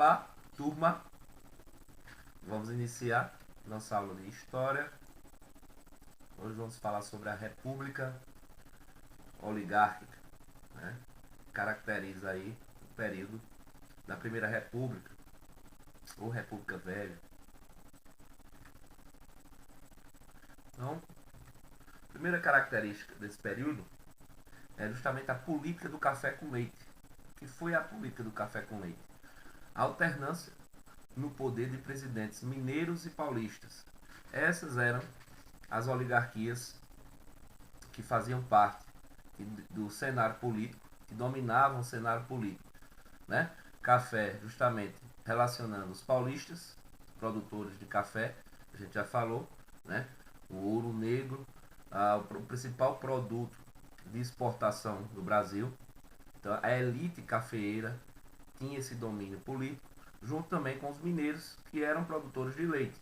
Olá, turma. Vamos iniciar nossa aula de História. Hoje vamos falar sobre a República Oligárquica, né? Caracteriza aí o período da Primeira República, ou República Velha. Então, a primeira característica desse período é justamente a política do café com leite. O que foi a política do café com leite? A alternância no poder de presidentes mineiros e paulistas. Essas eram as oligarquias que faziam parte do cenário político, que dominavam o cenário político, né? Café, justamente relacionando os paulistas, produtores de café, a gente já falou, né? O ouro negro, o principal produto de exportação do Brasil. Então, a elite cafeeira tinha esse domínio político, junto também com os mineiros, que eram produtores de leite.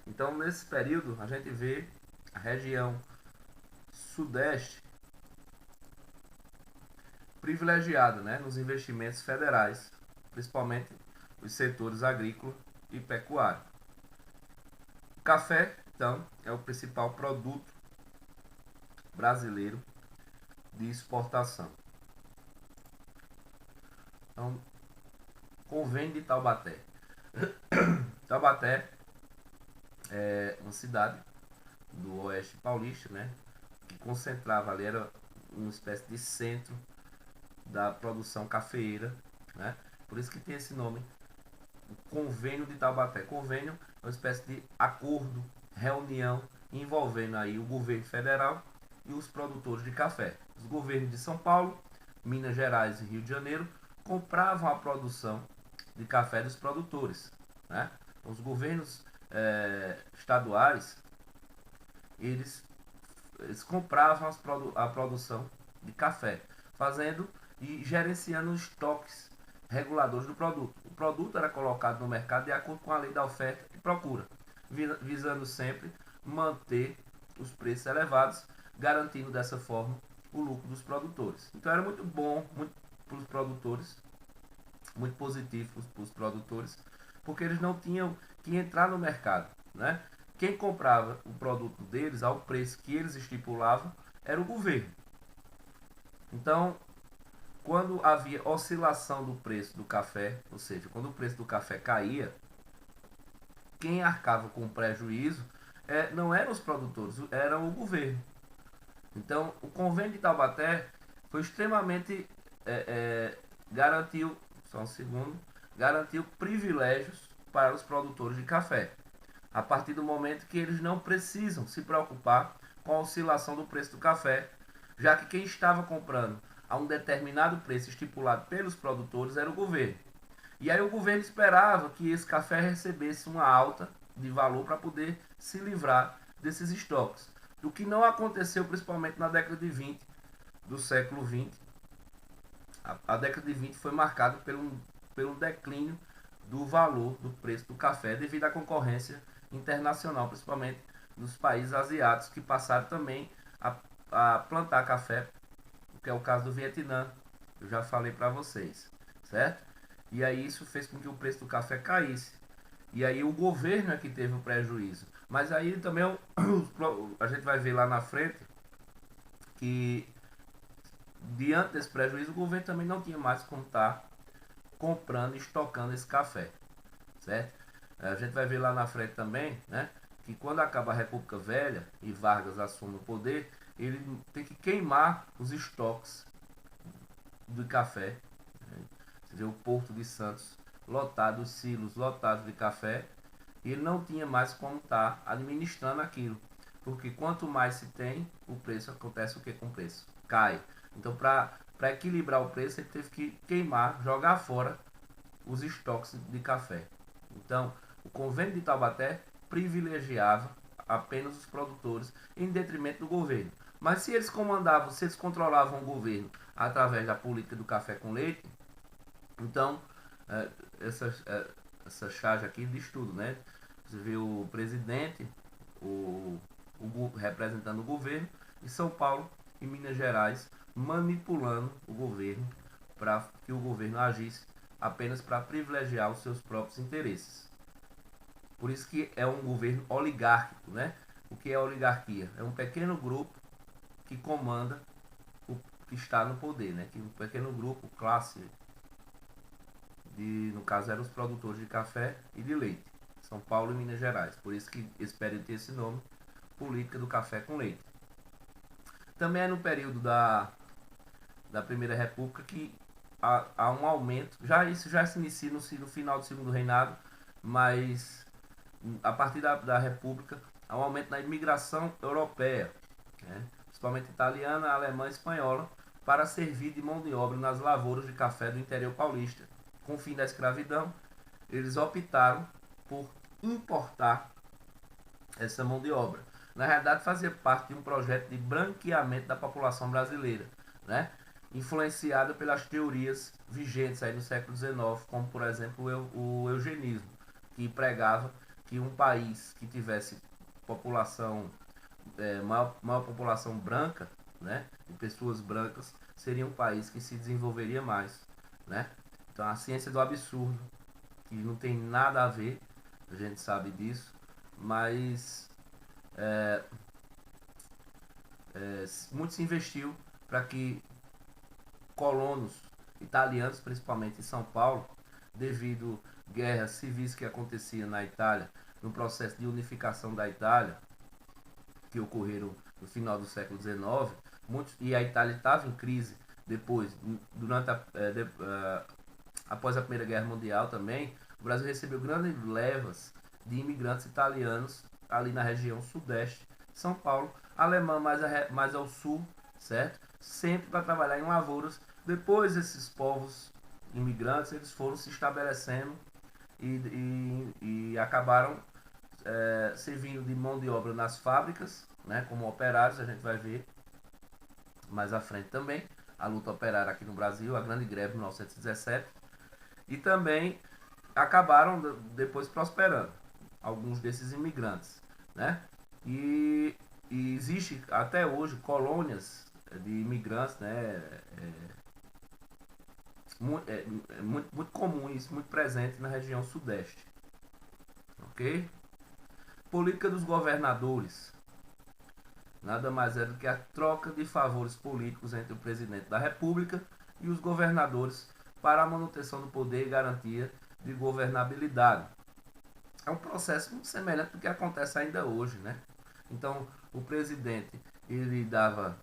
Então, nesse período, a gente vê a região sudeste privilegiada, né, nos investimentos federais, principalmente os setores agrícola e pecuário. O café, então, é o principal produto brasileiro de exportação. Então, Convênio de Taubaté. Taubaté é uma cidade do oeste paulista, né, que concentrava ali, era uma espécie de centro da produção cafeeira, né? Por isso que tem esse nome, o Convênio de Taubaté. Convênio é uma espécie de acordo, reunião envolvendo aí o governo federal e os produtores de café. Os governos de São Paulo, Minas Gerais e Rio de Janeiro compravam a produção de café dos produtores, né? Os governos estaduais, eles compravam a produção de café, fazendo e gerenciando os estoques reguladores do produto. O produto era colocado no mercado de acordo com a lei da oferta e procura, visando sempre manter os preços elevados, garantindo dessa forma o lucro dos produtores. Então era muito bom para os produtores, muito positivo para os produtores, porque eles não tinham que entrar no mercado, né? Quem comprava o produto deles ao preço que eles estipulavam era o governo. Então, quando havia oscilação do preço do café, ou seja, quando o preço do café caía, quem arcava com prejuízo não eram os produtores, era o governo. Então, o Convênio de Taubaté foi extremamente garantiu, só um segundo, garantiu privilégios para os produtores de café, a partir do momento que eles não precisam se preocupar com a oscilação do preço do café, já que quem estava comprando a um determinado preço estipulado pelos produtores era o governo. E aí o governo esperava que esse café recebesse uma alta de valor para poder se livrar desses estoques. O que não aconteceu principalmente na década de 20 do século 20. A década de 20 foi marcada pelo declínio do valor do preço do café devido à concorrência internacional, principalmente nos países asiáticos que passaram também a plantar café, que é o caso do Vietnã, eu já falei para vocês, certo? E aí isso fez com que o preço do café caísse. E aí o governo é que teve o prejuízo. Mas aí também a gente vai ver lá na frente que diante desse prejuízo o governo também não tinha mais como estar comprando e estocando esse café, certo? A gente vai ver lá na frente também, né, que quando acaba a República Velha e Vargas assume o poder, ele tem que queimar os estoques do café. Né? Você vê o Porto de Santos lotado, os silos lotados de café, e ele não tinha mais como estar administrando aquilo, porque quanto mais se tem, o preço acontece o que com o preço? Cai. Então, para equilibrar o preço, ele teve que queimar, jogar fora os estoques de café. Então, o Convênio de Taubaté privilegiava apenas os produtores em detrimento do governo. Mas se eles comandavam, se eles controlavam o governo através da política do café com leite, então essa charge aqui diz tudo, né? Você vê o presidente, representando o governo, e São Paulo e Minas Gerais manipulando o governo para que o governo agisse apenas para privilegiar os seus próprios interesses. Por isso que é um governo oligárquico, né? O que é oligarquia? É um pequeno grupo que comanda o que está no poder, né? Que um pequeno grupo, classe, no caso eram os produtores de café e de leite, São Paulo e Minas Gerais. Por isso que eles pedem ter esse nome, política do café com leite. Também é no período da Primeira República que há um aumento, isso já se inicia no final do segundo reinado, mas a partir da República há um aumento na imigração europeia, né? Principalmente italiana, alemã e espanhola, para servir de mão de obra nas lavouras de café do interior paulista. Com o fim da escravidão, eles optaram por importar essa mão de obra. Na realidade, fazia parte de um projeto de branqueamento da população brasileira, né? Influenciada pelas teorias vigentes aí no século XIX, como por exemplo o eugenismo, que pregava que um país que tivesse população maior população branca, né, de pessoas brancas, seria um país que se desenvolveria mais, né? Então a ciência do absurdo, que não tem nada a ver, a gente sabe disso, mas muito se investiu para que colonos italianos, principalmente em São Paulo, devido guerras civis que aconteciam na Itália, no processo de unificação da Itália, que ocorreram no final do século XIX, e a Itália estava em crise depois, após a Primeira Guerra Mundial também, o Brasil recebeu grandes levas de imigrantes italianos ali na região sudeste, São Paulo, Alemã mais ao sul, certo? Sempre para trabalhar em lavouras. Depois esses povos imigrantes eles foram se estabelecendo e acabaram servindo de mão de obra nas fábricas, né, como operários. A gente vai ver mais à frente também a luta operária aqui no Brasil, a grande greve de 1917, e também acabaram depois prosperando alguns desses imigrantes, né? E existe até hoje colônias de imigrantes, né? Muito comum isso, muito presente na região sudeste, ok? Política dos governadores nada mais é do que a troca de favores políticos entre o presidente da República e os governadores para a manutenção do poder e garantia de governabilidade. É um processo muito semelhante do que acontece ainda hoje, né? Então, o presidente ele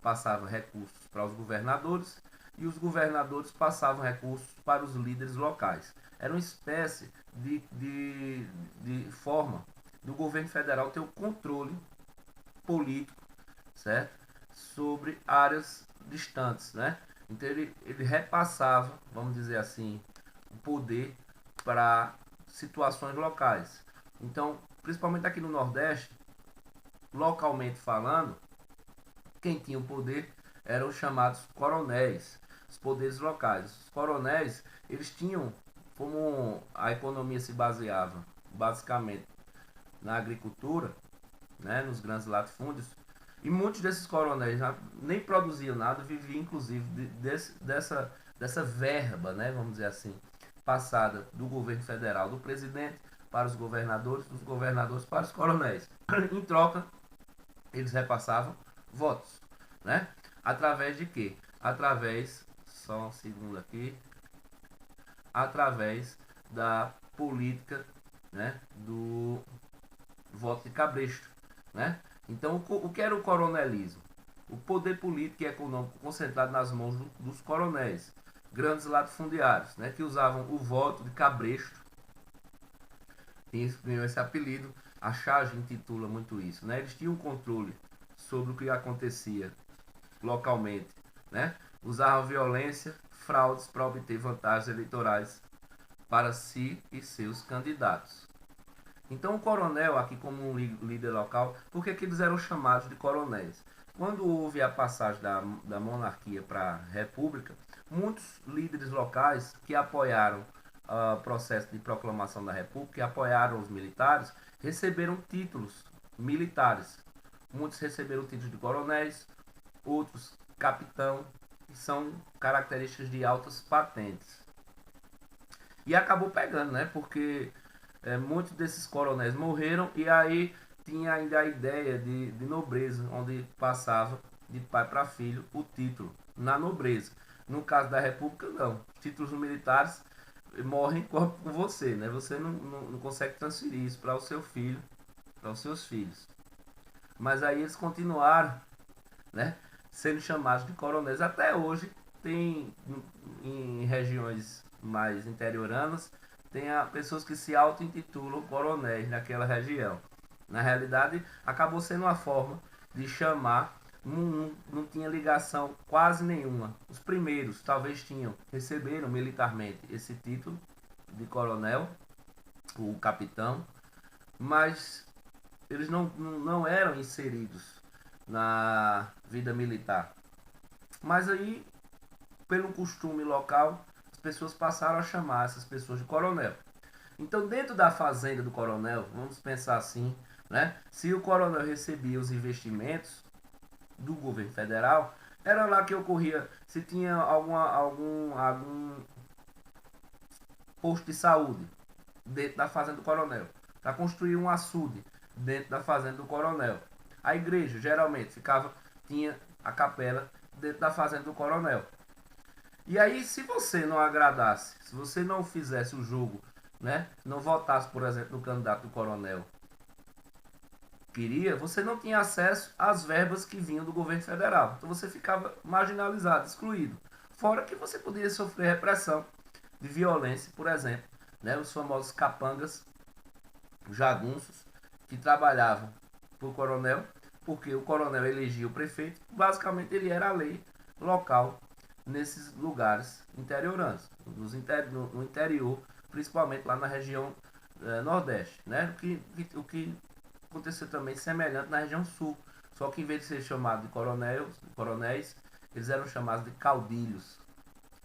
passava recursos para os governadores e os governadores passavam recursos para os líderes locais. Era uma espécie de forma do governo federal ter o controle político, certo? Sobre áreas distantes, né? Então ele repassava, vamos dizer assim, o poder para situações locais. Então, principalmente aqui no Nordeste, localmente falando, quem tinha o poder eram os chamados coronéis, os poderes locais. Os coronéis, eles tinham, como a economia se baseava basicamente na agricultura, né, nos grandes latifúndios, e muitos desses coronéis nem produziam nada, viviam inclusive dessa verba, né, vamos dizer assim, passada do governo federal, do presidente para os governadores, dos governadores para os coronéis. Em troca, eles repassavam votos, né? Através de quê? Através, só um segundo aqui, através da política, né, do voto de cabresto, né? Então, o que era o coronelismo? O poder político e econômico concentrado nas mãos dos coronéis, grandes latifundiários, né, que usavam o voto de cabresto. Tinha esse apelido, a charge intitula muito isso, né? Eles tinham controle sobre o que acontecia localmente, né? Usavam violência, fraudes para obter vantagens eleitorais para si e seus candidatos. Então o coronel, aqui como um líder local, por que eles eram chamados de coronéis? Quando houve a passagem da monarquia para a república, muitos líderes locais que apoiaram o processo de proclamação da república, que apoiaram os militares, receberam títulos militares. Muitos receberam títulos de coronéis, outros capitão, que são características de altas patentes. E acabou pegando, né? Porque muitos desses coronéis morreram e aí tinha ainda a ideia de nobreza, onde passava de pai para filho o título na nobreza. No caso da República, não. Os títulos militares morrem com você, né? Você não consegue transferir isso para o seu filho, para os seus filhos. Mas aí eles continuaram, né? Sendo chamados de coronéis. Até hoje tem em regiões mais interioranas tem pessoas que se auto-intitulam coronéis naquela região. Na realidade, acabou sendo uma forma de chamar, não tinha ligação quase nenhuma. Os primeiros talvez receberam militarmente esse título de coronel, o capitão, mas eles não eram inseridos na vida militar. Mas aí, pelo costume local, as pessoas passaram a chamar essas pessoas de coronel. Então, dentro da fazenda do coronel, vamos pensar assim, né? Se o coronel recebia os investimentos do governo federal, era lá que ocorria, se tinha algum posto de saúde dentro da fazenda do coronel, para construir um açude dentro da fazenda do coronel. A igreja geralmente tinha a capela dentro da fazenda do coronel. E aí, se você não agradasse, se você não fizesse o jogo, né, não votasse, por exemplo, no candidato do coronel queria, você não tinha acesso às verbas que vinham do governo federal. Então você ficava marginalizado, excluído. Fora que você podia sofrer repressão de violência, por exemplo, né, os famosos capangas, jagunços, que trabalhavam para o coronel, porque o coronel elegia o prefeito, basicamente ele era a lei local nesses lugares interioranos, no interior, principalmente lá na região nordeste, né? O que aconteceu também semelhante na região sul, só que em vez de ser chamado de coronéis, eles eram chamados de caudilhos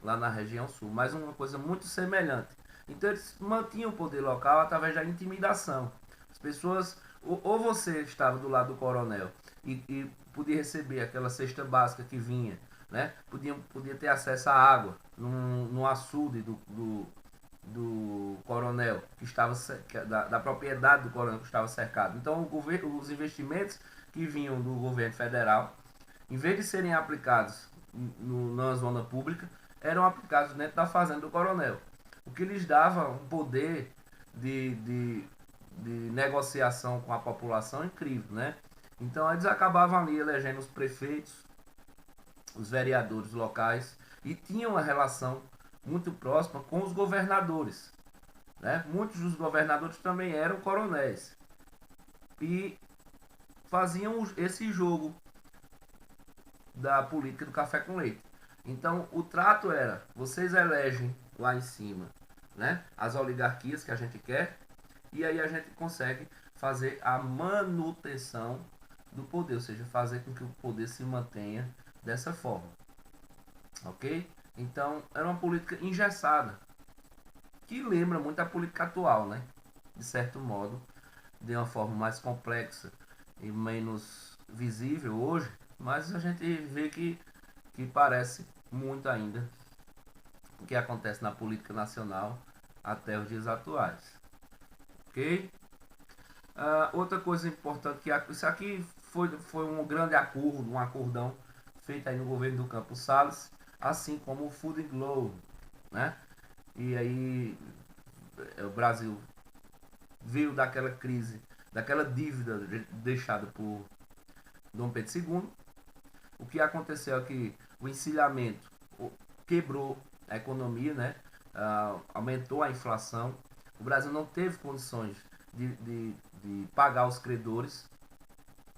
lá na região sul, mas uma coisa muito semelhante. Então eles mantinham o poder local através da intimidação. As pessoas, ou você estava do lado do coronel e podia receber aquela cesta básica que vinha, né? Podia ter acesso à água no açude do coronel, que estava da propriedade do coronel que estava cercado. Então os investimentos que vinham do governo federal, em vez de serem aplicados na zona pública, eram aplicados dentro da fazenda do coronel, o que lhes dava um poder de, de, de negociação com a população incrível, né? Então eles acabavam ali elegendo os prefeitos, os vereadores locais e tinham uma relação muito próxima com os governadores, né? Muitos dos governadores também eram coronéis e faziam esse jogo da política do café com leite. Então o trato era: vocês elegem lá em cima, né, as oligarquias que a gente quer, e aí a gente consegue fazer a manutenção do poder, ou seja, fazer com que o poder se mantenha dessa forma, ok? Então era uma política engessada que lembra muito a política atual, né? De certo modo, de uma forma mais complexa e menos visível hoje, mas a gente vê que parece muito ainda o que acontece na política nacional até os dias atuais. Ok? Outra coisa importante, que isso aqui foi um grande acordo, um acordão feito aí no governo do Campos Salles, assim como o Food Globe, né? E aí o Brasil veio daquela crise, daquela dívida deixada por Dom Pedro II. O que aconteceu é que o encilhamento quebrou a economia, né? Aumentou a inflação. O Brasil não teve condições de pagar os credores.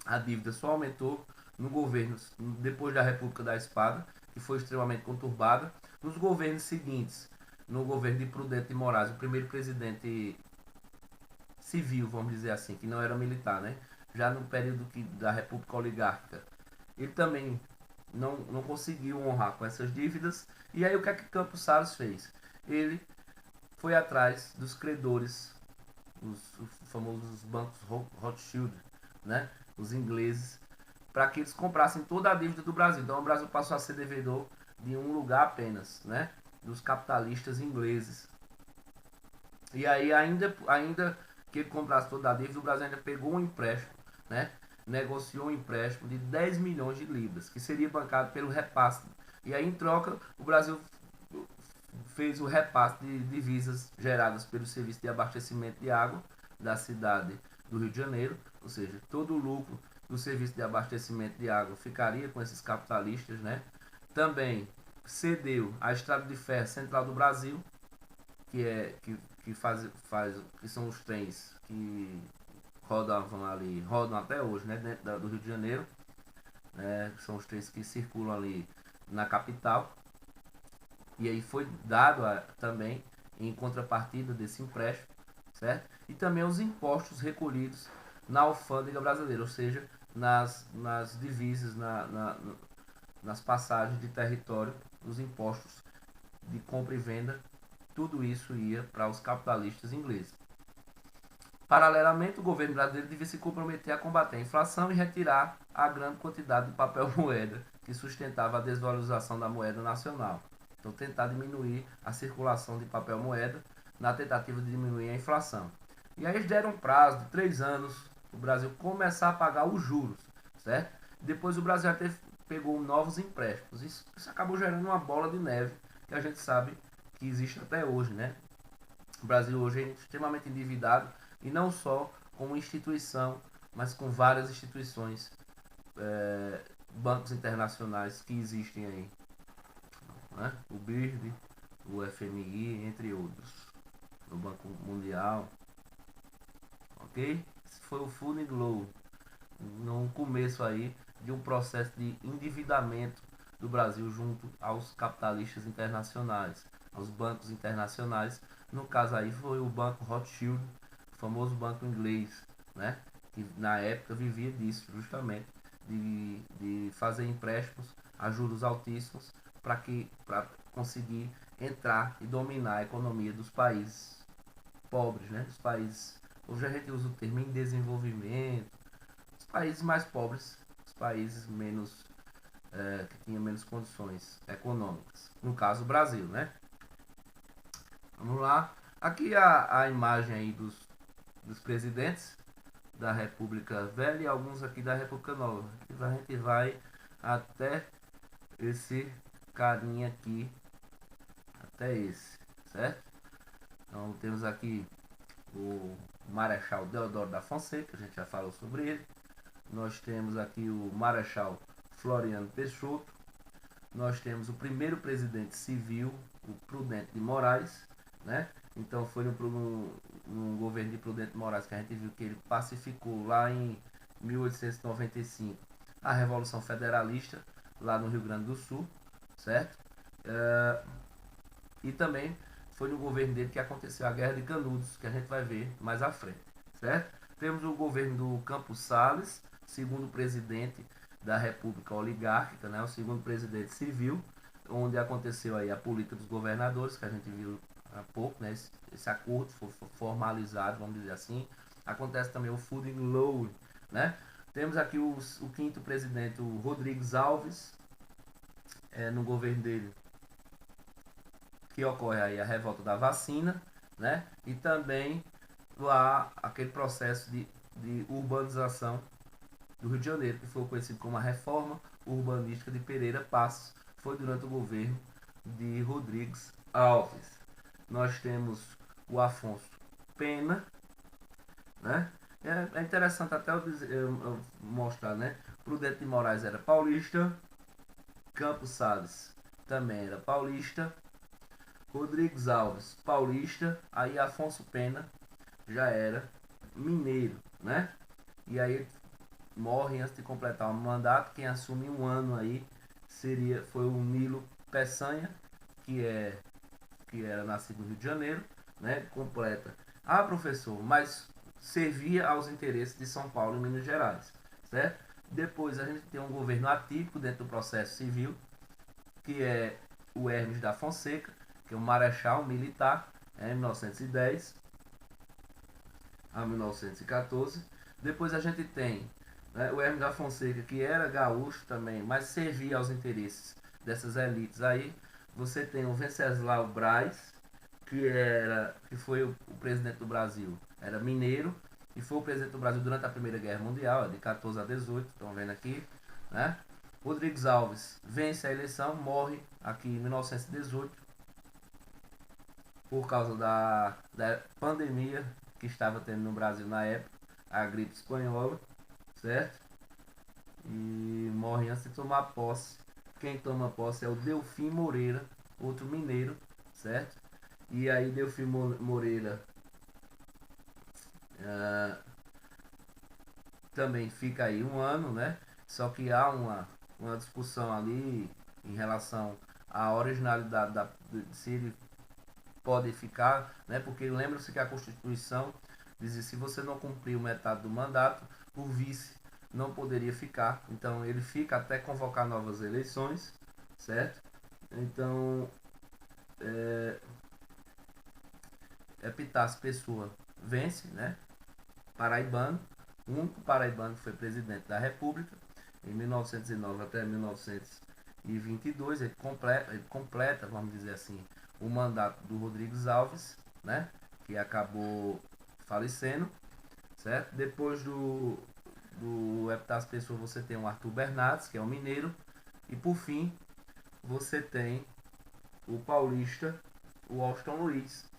A dívida só aumentou no governo depois da República da Espada, que foi extremamente conturbada. Nos governos seguintes, no governo de Prudente de Moraes, o primeiro presidente civil, vamos dizer assim, que não era militar, né? Já no período da República Oligárquica, ele também não conseguiu honrar com essas dívidas. E aí o que é que Campos Salles fez? Ele foi atrás dos credores, os famosos bancos Rothschild, né? Os ingleses, para que eles comprassem toda a dívida do Brasil. Então o Brasil passou a ser devedor de um lugar apenas, né? Dos capitalistas ingleses. E aí, ainda que ele comprasse toda a dívida, o Brasil ainda pegou um empréstimo, né? Negociou um empréstimo de 10 milhões de libras, que seria bancado pelo repasse. E aí, em troca, o Brasil fez o repasse de divisas geradas pelo serviço de abastecimento de água da cidade do Rio de Janeiro, ou seja, todo o lucro do serviço de abastecimento de água ficaria com esses capitalistas, né? Também cedeu a Estrada de Ferro Central do Brasil, que são os trens que rodam até hoje, né, dentro do Rio de Janeiro, né, que são os trens que circulam ali na capital. E aí foi dado também em contrapartida desse empréstimo, certo? E também os impostos recolhidos na alfândega brasileira, ou seja, nas divisas, nas passagens de território, os impostos de compra e venda, tudo isso ia para os capitalistas ingleses. Paralelamente, o governo brasileiro devia se comprometer a combater a inflação e retirar a grande quantidade de papel moeda que sustentava a desvalorização da moeda nacional. Então, tentar diminuir a circulação de papel moeda na tentativa de diminuir a inflação. E aí eles deram um prazo de 3 anos para o Brasil começar a pagar os juros, certo? Depois o Brasil até pegou novos empréstimos. Isso acabou gerando uma bola de neve que a gente sabe que existe até hoje, né? O Brasil hoje é extremamente endividado e não só como instituição, mas com várias instituições, bancos internacionais que existem aí, né? O BIRD, o FMI, entre outros, o Banco Mundial, ok? Esse foi o Funding Low, no começo aí de um processo de endividamento do Brasil junto aos capitalistas internacionais, aos bancos internacionais. No caso aí foi o Banco Rothschild, o famoso banco inglês, né? Que na época vivia disso justamente, de fazer empréstimos a juros altíssimos para conseguir entrar e dominar a economia dos países pobres, né? Dos países, hoje a gente usa o termo em desenvolvimento, os países mais pobres, os países menos que tinham menos condições econômicas. No caso, o Brasil, né? Vamos lá. Aqui a imagem aí dos presidentes da República Velha e alguns aqui da República Nova. A gente vai até esse carinha aqui, até esse, certo? Então temos aqui o Marechal Deodoro da Fonseca, a gente já falou sobre ele. Nós temos aqui o Marechal Floriano Peixoto. Nós temos o primeiro presidente civil, o Prudente de Moraes, né? Então foi no governo de Prudente de Moraes que a gente viu que ele pacificou lá em 1895 a Revolução Federalista lá no Rio Grande do Sul, certo? E também foi no governo dele que aconteceu a Guerra de Canudos, que a gente vai ver mais à frente, certo? Temos o governo do Campos Salles, segundo presidente da República Oligárquica, né, o segundo presidente civil, onde aconteceu aí a política dos governadores, que a gente viu há pouco, né, esse acordo foi formalizado, vamos dizer assim. Acontece também o Food Law, né? Temos aqui o quinto presidente, o Rodrigues Alves, no governo dele, que ocorre aí a revolta da vacina, né? E também lá aquele processo de urbanização do Rio de Janeiro, que foi conhecido como a Reforma Urbanística de Pereira Passos, foi durante o governo de Rodrigues Alves. Nós temos o Afonso Pena, né? É interessante até eu mostrar, né? Prudente de Moraes era paulista, Campos Salles também era paulista, Rodrigues Alves paulista, aí Afonso Pena já era mineiro, né? E aí morre antes de completar o mandato. Quem assume um ano aí foi o Nilo Peçanha, que era nascido no Rio de Janeiro, né? Completa. Ah, professor, mas servia aos interesses de São Paulo e Minas Gerais, certo? Depois a gente tem um governo atípico dentro do processo civil, que é o Hermes da Fonseca, que é um marechal militar, em 1910 a 1914. Depois a gente tem, né, o Hermes da Fonseca, que era gaúcho também, mas servia aos interesses dessas elites aí. Você tem o Venceslau Braz, que foi o presidente do Brasil, era mineiro, e foi o presidente do Brasil durante a Primeira Guerra Mundial, de 14 a 18, estão vendo aqui, né? Rodrigues Alves vence a eleição, morre aqui em 1918, por causa da pandemia que estava tendo no Brasil na época, a gripe espanhola, certo? E morre antes de tomar posse. Quem toma posse é o Delfim Moreira, outro mineiro, certo? E aí Delfim Moreira também fica aí um ano, né? Só que há uma discussão ali em relação à originalidade se ele pode ficar, né? Porque lembra-se que a Constituição diz que se você não cumpriu metade do mandato, o vice não poderia ficar. Então ele fica até convocar novas eleições, certo? Então Epitácio Pessoa vence, né? Paraibano, o único paraibano que foi presidente da República em 1909 até 1922. Ele completa, vamos dizer assim, o mandato do Rodrigues Alves, né? Que acabou falecendo, certo? Depois do Epitácio Pessoa você tem o Arthur Bernardes, que é um mineiro, e por fim você tem o paulista, o Washington Luiz,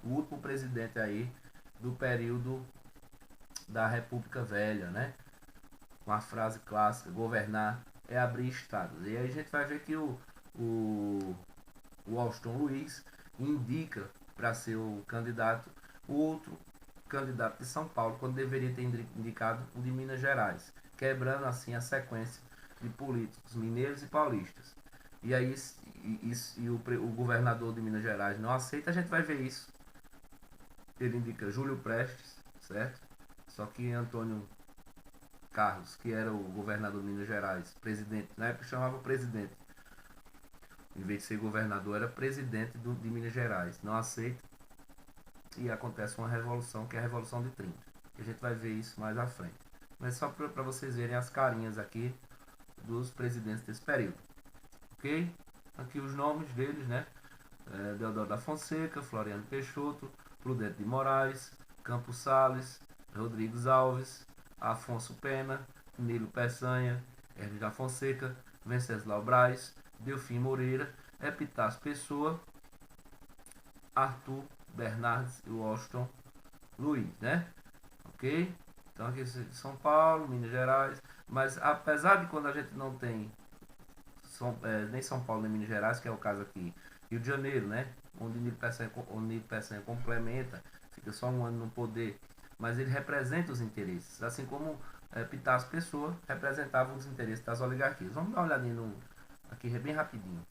o último presidente aí do período da República Velha, né? Com a frase clássica: governar é abrir estradas. E aí a gente vai ver que o Washington Luiz indica para ser o candidato o outro candidato de São Paulo, quando deveria ter indicado o de Minas Gerais, quebrando assim a sequência de políticos mineiros e paulistas. E aí o governador de Minas Gerais não aceita. A gente vai ver isso. Ele indica Júlio Prestes, certo? Só que Antônio Carlos, que era o governador de Minas Gerais, presidente, na época chamava presidente, em vez de ser governador, era presidente de Minas Gerais, não aceita, e acontece uma revolução, que é a Revolução de 30. A gente vai ver isso mais à frente. Mas só para vocês verem as carinhas aqui dos presidentes desse período. Ok? Aqui os nomes deles, né? Deodoro da Fonseca, Floriano Peixoto, Prudente de Moraes, Campos Sales, Rodrigues Alves, Afonso Pena, Nilo Peçanha, Hermes da Fonseca, Venceslau Braz, Delfim Moreira, Epitácio Pessoa, Arthur Bernardes e Washington Luiz, né? Ok? Então aqui São Paulo, Minas Gerais, mas apesar de quando a gente não tem nem São Paulo nem Minas Gerais, que é o caso aqui, Rio de Janeiro, né? Onde Nilo Peçanha complementa, fica só um ano no poder, mas ele representa os interesses, assim como Epitácio Pessoa representava os interesses das oligarquias. Vamos dar uma olhadinha aqui bem rapidinho.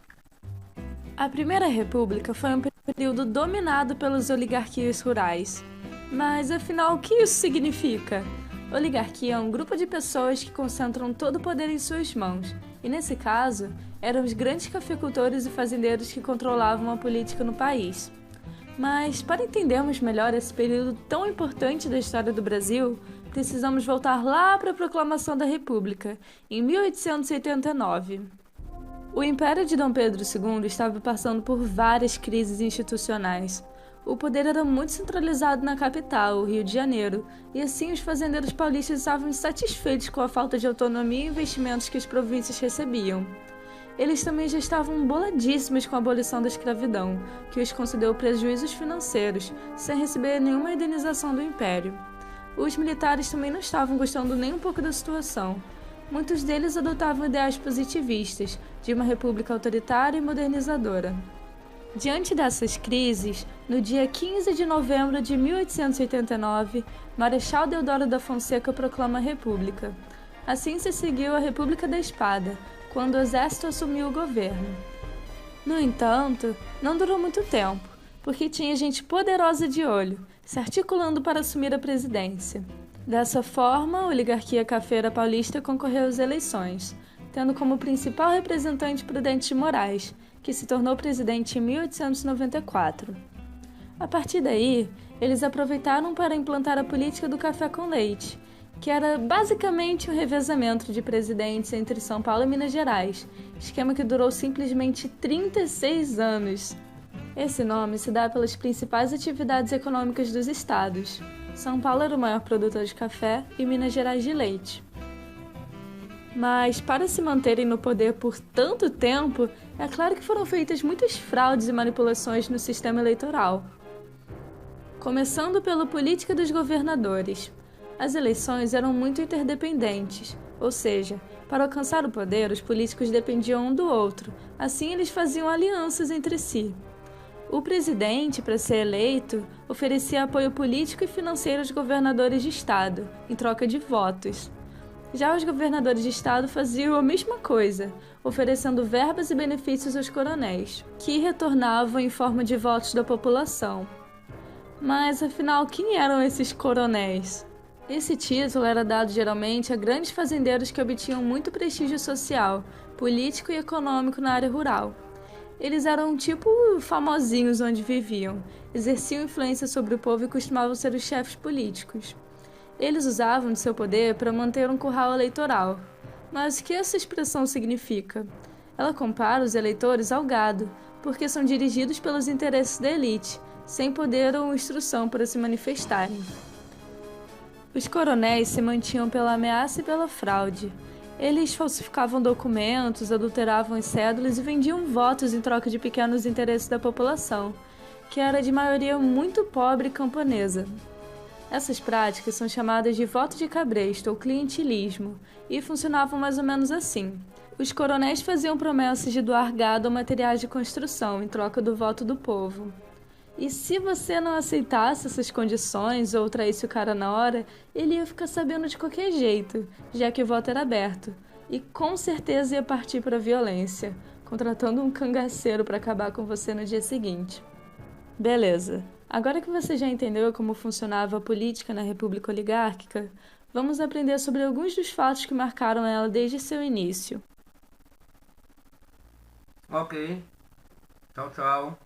A Primeira República foi um período dominado pelas oligarquias rurais. Mas, afinal, o que isso significa? Oligarquia é um grupo de pessoas que concentram todo o poder em suas mãos, e nesse caso, eram os grandes cafeicultores e fazendeiros que controlavam a política no país. Mas, para entendermos melhor esse período tão importante da história do Brasil, precisamos voltar lá para a Proclamação da República, em 1889. O Império de Dom Pedro II estava passando por várias crises institucionais. O poder era muito centralizado na capital, o Rio de Janeiro, e assim os fazendeiros paulistas estavam insatisfeitos com a falta de autonomia e investimentos que as províncias recebiam. Eles também já estavam boladíssimos com a abolição da escravidão, que os concedeu prejuízos financeiros, sem receber nenhuma indenização do Império. Os militares também não estavam gostando nem um pouco da situação. Muitos deles adotavam ideais positivistas, de uma república autoritária e modernizadora. Diante dessas crises, no dia 15 de novembro de 1889, Marechal Deodoro da Fonseca proclama a República. Assim se seguiu a República da Espada, quando o exército assumiu o governo. No entanto, não durou muito tempo, porque tinha gente poderosa de olho, se articulando para assumir a presidência. Dessa forma, a oligarquia cafeira paulista concorreu às eleições, tendo como principal representante Prudente de Moraes, que se tornou presidente em 1894. A partir daí, eles aproveitaram para implantar a política do café com leite, que era basicamente um revezamento de presidentes entre São Paulo e Minas Gerais, esquema que durou simplesmente 36 anos. Esse nome se dá pelas principais atividades econômicas dos estados. São Paulo era o maior produtor de café e Minas Gerais de leite. Mas, para se manterem no poder por tanto tempo, é claro que foram feitas muitas fraudes e manipulações no sistema eleitoral. Começando pela política dos governadores. As eleições eram muito interdependentes, ou seja, para alcançar o poder, os políticos dependiam um do outro, assim eles faziam alianças entre si. O presidente, para ser eleito, oferecia apoio político e financeiro aos governadores de estado, em troca de votos. Já os governadores de estado faziam a mesma coisa, oferecendo verbas e benefícios aos coronéis, que retornavam em forma de votos da população. Mas, afinal, quem eram esses coronéis? Esse título era dado geralmente a grandes fazendeiros que obtinham muito prestígio social, político e econômico na área rural. Eles eram tipo famosinhos onde viviam, exerciam influência sobre o povo e costumavam ser os chefes políticos. Eles usavam de seu poder para manter um curral eleitoral. Mas o que essa expressão significa? Ela compara os eleitores ao gado, porque são dirigidos pelos interesses da elite, sem poder ou instrução para se manifestarem. Os coronéis se mantinham pela ameaça e pela fraude. Eles falsificavam documentos, adulteravam as cédulas e vendiam votos em troca de pequenos interesses da população, que era de maioria muito pobre e camponesa. Essas práticas são chamadas de voto de cabresto ou clientelismo e funcionavam mais ou menos assim. Os coronéis faziam promessas de doar gado ou materiais de construção em troca do voto do povo. E se você não aceitasse essas condições ou traísse o cara na hora, ele ia ficar sabendo de qualquer jeito, já que o voto era aberto, e com certeza ia partir para a violência, contratando um cangaceiro para acabar com você no dia seguinte. Beleza. Agora que você já entendeu como funcionava a política na República Oligárquica, vamos aprender sobre alguns dos fatos que marcaram ela desde seu início. Ok. Tchau, tchau.